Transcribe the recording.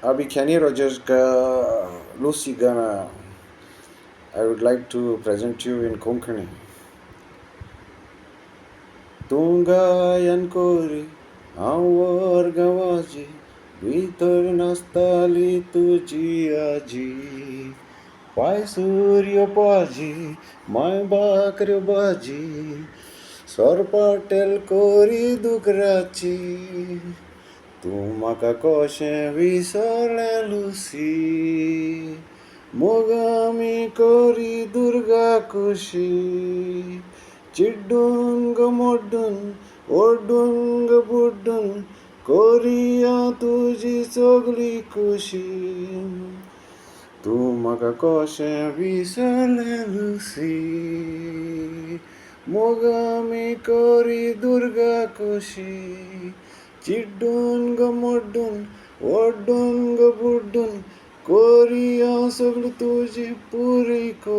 अभी Kenny Rogers का Lucy गाना I would like to present you in Konkani. तुम गायन कोरी आवर गवाजी भितर नाचताली तुझी आजी पाय सूर्य पाजी माय बाकर बाजी स्वर पाटेल कोरी दुकराची तू म्हाका कशें विसरलें लुसी मोगामी कोरी दुर्गा खुशी चिड्डून ग मोड्डून ओड्डून ग बुड्डून कोरिया तुजी सगली खुशी तू म्हाका कशें विसरलें लुसी मोगामी कोरी दुर्गा खुशी चिड्डून ग मोड्डून ओड्डून ग बुड्डून कोरिया सगली तुजी पुरी खुशी